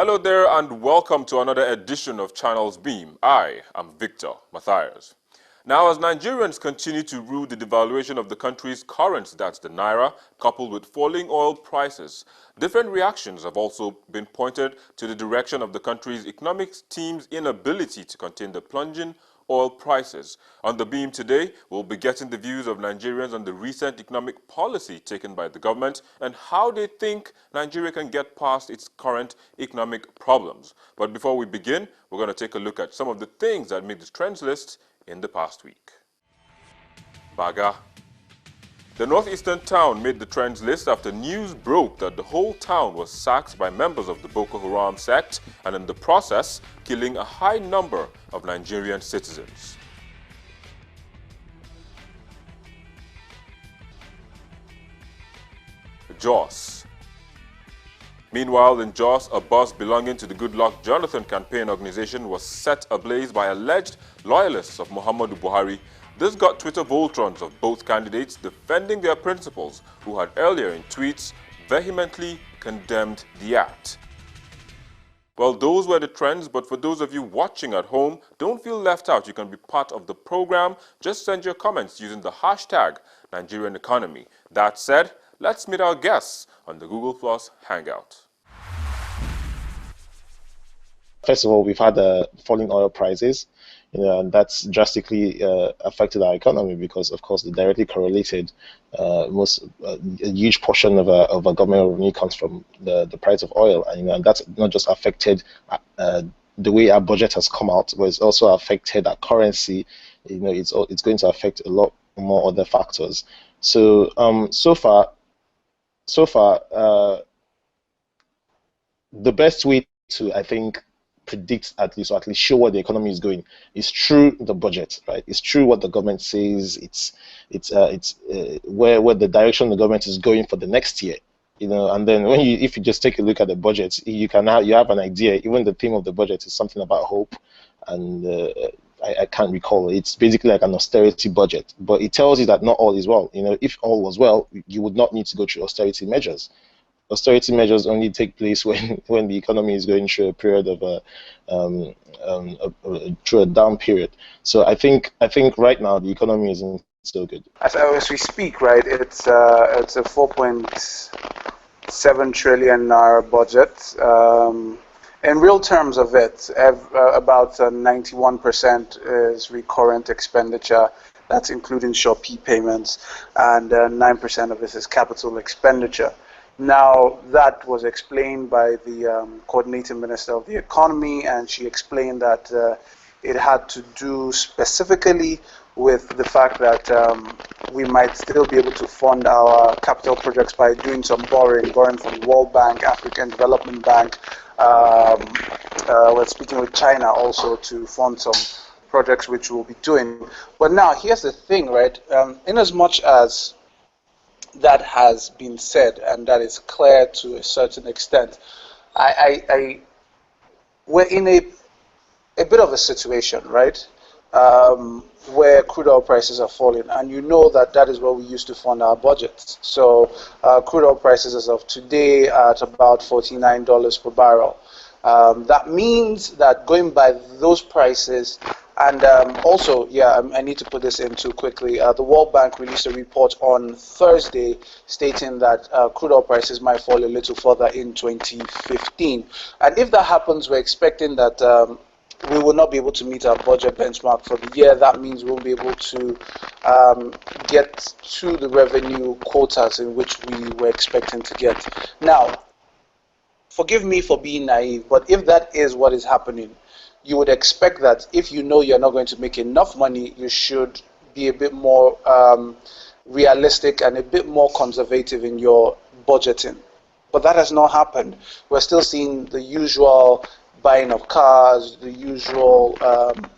Hello there and welcome to another edition of Channels Beam. I am Victor Matthias. Now, as Nigerians continue to rue the devaluation of the country's currency, that's the Naira, coupled with falling oil prices, different reactions have also been pointed to the direction of the country's economics team's inability to contain the plunging oil prices. On the beam today, we'll be getting the views of Nigerians on the recent economic policy taken by the government and how they think Nigeria can get past its current economic problems. But before we begin, we're going to take a look at some of the things that made the trends list in the past week. Baga. The northeastern town made the trends list after news broke that the whole town was sacked by members of the Boko Haram sect and in the process killing a high number of Nigerian citizens. Jos. Meanwhile, in Jos, a bus belonging to the Goodluck Jonathan campaign organization was set ablaze by alleged loyalists of Muhammadu Buhari. This got Twitter Voltrons of both candidates defending their principals, who had earlier in tweets vehemently condemned the act. Well, those were the trends, but for those of you watching at home, don't feel left out. You can be part of the program. Just send your comments using the hashtag Nigerian Economy. That said, let's meet our guests on the Google Plus Hangout. First of all, we've had falling oil prices, and that's drastically affected our economy because, of course, the directly correlated a huge portion of our government revenue comes from the price of oil, and that's not just affected the way our budget has come out, but it's also affected our currency. It's going to affect a lot more other factors. So so far, the best way to, I think, predict at least, or at least show what the economy is going is through the budget, right? It's through what the government says. It's where the direction the government is going for the next year, and then if you just take a look at the budget, you have an idea. Even the theme of the budget is something about hope, and I can't recall. It's basically like an austerity budget, but it tells you that not all is well. If all was well, you would not need to go through austerity measures. Austerity measures only take place when the economy is going through a period of through a down period. So I think right now the economy isn't so good. As we speak, right, it's a 4.7 trillion naira budget. In real terms of it, about 91% is recurrent expenditure. That's including Shopee payments, and 9% of this is capital expenditure. Now, that was explained by the coordinating minister of the economy, and she explained that it had to do specifically with the fact that we might still be able to fund our capital projects by doing some borrowing from the World Bank, African Development Bank. We're speaking with China also to fund some projects which we'll be doing. But now, here's the thing, right? In as much as that has been said, and that is clear to a certain extent, we're in a bit of a situation, right, where crude oil prices are falling, and that is where we used to fund our budgets. So crude oil prices as of today are at about $49 per barrel. That means that going by those prices, and also, I need to put this in too quickly. The World Bank released a report on Thursday stating that crude oil prices might fall a little further in 2015. And if that happens, we're expecting that we will not be able to meet our budget benchmark for the year. That means we won't be able to get to the revenue quotas in which we were expecting to get. Now, forgive me for being naive, but if that is what is happening, you would expect that if you're not going to make enough money, you should be a bit more realistic and a bit more conservative in your budgeting. But that has not happened. We're still seeing the usual buying of cars, the usual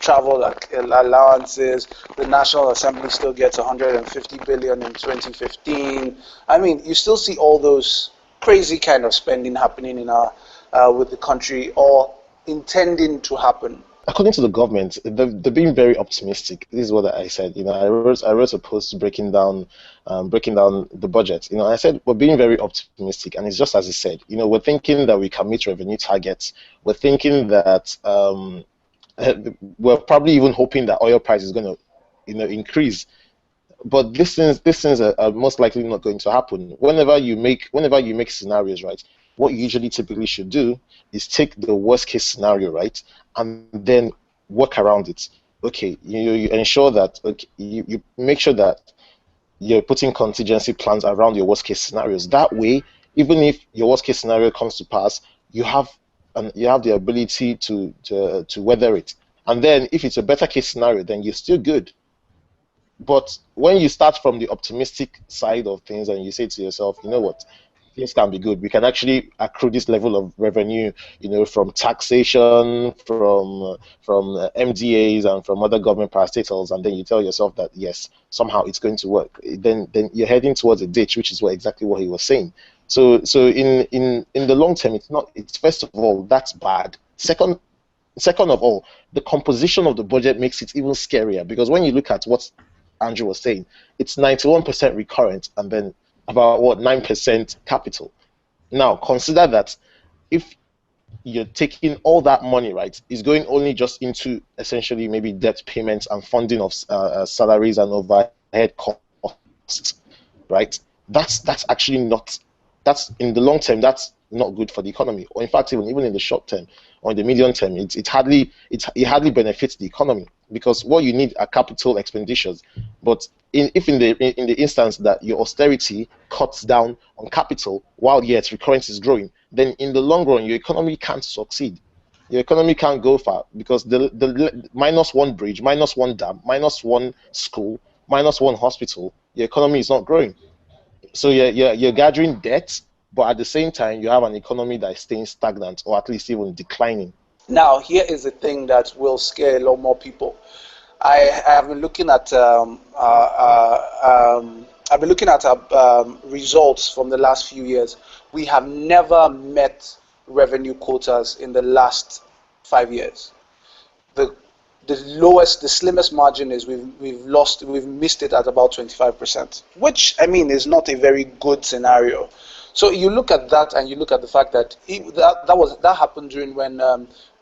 travel allowances. The National Assembly still gets 150 billion in 2015. I mean, you still see all those crazy kind of spending happening in our with the country, or intending to happen. according to the government, they're being very optimistic. This is what I said. I wrote a post breaking down the budget. I said we're being very optimistic, and it's just as he said. We're thinking that we can meet revenue targets. We're thinking that we're probably even hoping that oil price is going to, increase. But these things are most likely not going to happen. Whenever you make scenarios, right, what you usually typically should do is take the worst case scenario, right, and then work around it. Okay, you ensure that, okay, you make sure that you're putting contingency plans around your worst case scenarios. That way, even if your worst case scenario comes to pass, you have the ability to weather it. And then if it's a better case scenario, then you're still good. But when you start from the optimistic side of things and you say to yourself, you know what, things can be good. We can actually accrue this level of revenue, from taxation, from MDAs, and from other government parastatals, and then you tell yourself that yes, somehow it's going to work. Then you're heading towards a ditch, which is exactly what he was saying. So in the long term, it's not. It's first of all that's bad. Second of all, the composition of the budget makes it even scarier because when you look at what Andrew was saying, it's 91% recurrent and then about what 9% capital. Now consider that if you're taking all that money, right, is going only just into essentially maybe debt payments and funding of salaries and overhead costs, right? That's actually not. That's in the long term. That's not good for the economy, or in fact, even in the short term or in the medium term, it hardly benefits the economy because what you need are capital expenditures. But if in the instance that your austerity cuts down on capital while yet recurrence is growing, then in the long run your economy can't succeed. Your economy can't go far because the minus one bridge, minus one dam, minus one school, minus one hospital, your economy is not growing. So you're gathering debt, but at the same time you have an economy that is staying stagnant or at least even declining. Now, here is the thing that will scare a lot more people. I have been looking at I've been looking at results from the last few years. We have never met revenue quotas in the last 5 years. The the lowest, the slimmest margin is we've missed it at about 25%, which I mean is not a very good scenario. So you look at that and you look at the fact that that happened during when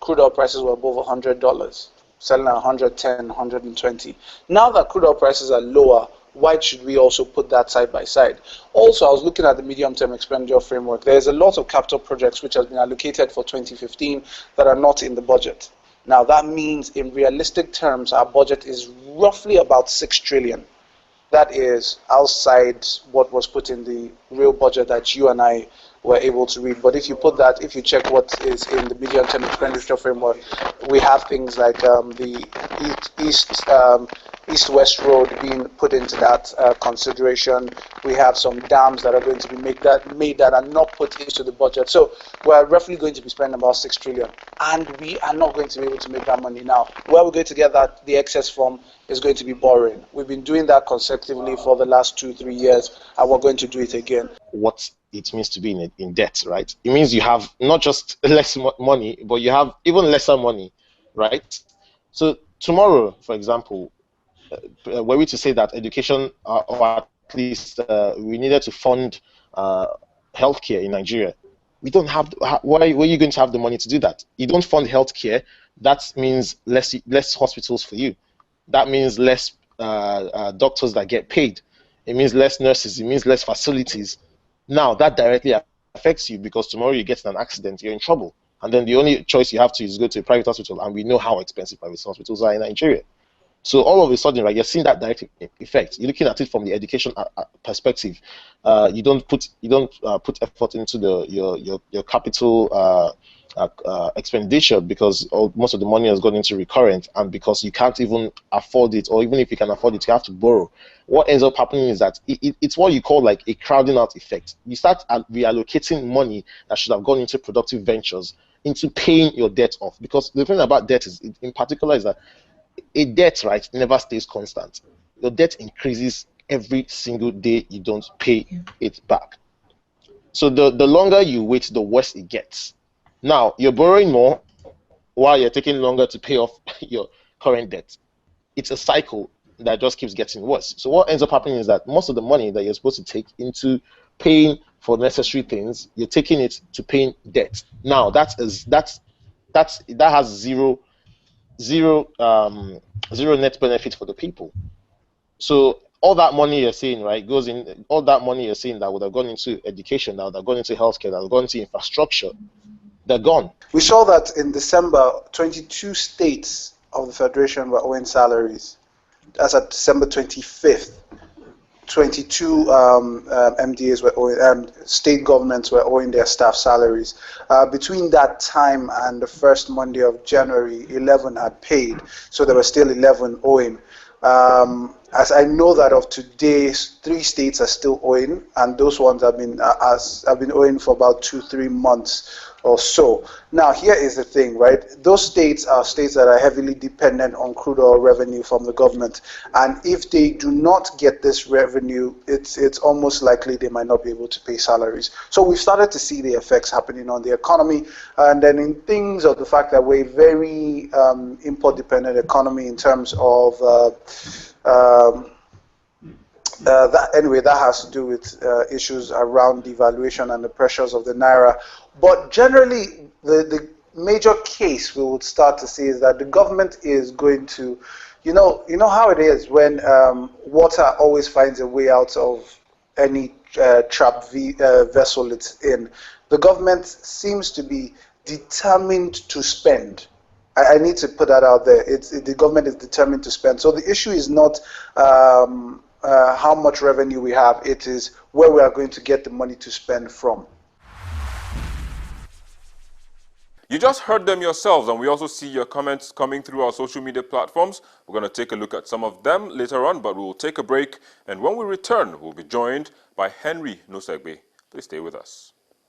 crude oil prices were above $100, selling at 110, 120. Now that crude oil prices are lower, why should we also put that side by side? Also, I was looking at the medium-term expenditure framework. There's a lot of capital projects which has been allocated for 2015 that are not in the budget. Now that means in realistic terms, our budget is roughly about 6 trillion. That is outside what was put in the real budget that you and I were able to read. But if you put that, if you check what is in the medium-term expenditure framework, we have things like the east-west road being put into that consideration. We have some dams that are going to be made that are not put into the budget. So we're roughly going to be spending about 6 trillion, and we are not going to be able to make that money now. Where we're going to get that the excess from is going to be borrowing. We've been doing that consecutively for the last 2-3 years, and we're going to do it again. What it means to be in debt, right? It means you have not just less money, but you have even lesser money, right? So tomorrow, for example, were we to say that education, or at least we needed to fund healthcare in Nigeria, we don't have. Why are you going to have the money to do that? You don't fund healthcare. That means less hospitals for you. That means less doctors that get paid. It means less nurses. It means less facilities. Now that directly affects you because tomorrow you get in an accident, you're in trouble. And then the only choice you have to is go to a private hospital, and we know how expensive private hospitals are in Nigeria. So all of a sudden, right, you're seeing that direct effect. You're looking at it from the education perspective. You don't put effort into your capital expenditure because most of the money has gone into recurrent, and because you can't even afford it, or even if you can afford it, you have to borrow. What ends up happening is that it's what you call like a crowding out effect. You start reallocating money that should have gone into productive ventures into paying your debt off. Because the thing about debt is, in particular, is that a debt, right, never stays constant. Your debt increases every single day you don't pay it back. So the longer you wait, the worse it gets. Now you're borrowing more, while you're taking longer to pay off your current debt. It's a cycle that just keeps getting worse. So what ends up happening is that most of the money that you're supposed to take into paying for necessary things, you're taking it to paying debt. Now that has zero zero net benefit for the people. So all that money you're seeing, right, goes in. All that money you're seeing that would have gone into education, that would have gone into healthcare, that would have gone into infrastructure, they're gone. We saw that in December, 22 states of the Federation were owing salaries. That's at December 25th. 22 MDAs were owing, state governments were owing their staff salaries. Between that time and the first Monday of January, 11 had paid, so there were still 11 owing. As I know that of today, 3 states are still owing, and those ones have been owing for about 2-3 months or so. Now, here is the thing, right? Those states are states that are heavily dependent on crude oil revenue from the government, and if they do not get this revenue, it's almost likely they might not be able to pay salaries. So we've started to see the effects happening on the economy, and then in things of the fact that we're a very import-dependent economy in terms of that has to do with issues around devaluation and the pressures of the Naira. But generally, the major case we would start to see is that the government is going to, you know how it is when water always finds a way out of any trapped vessel it's in. The government seems to be determined to spend. I need to put that out there. The government is determined to spend. So the issue is not how much revenue we have. It is where we are going to get the money to spend from. You just heard them yourselves, and we also see your comments coming through our social media platforms. We're going to take a look at some of them later on, but we will take a break. And when we return, we'll be joined by Henry Nosegbe. Please stay with us.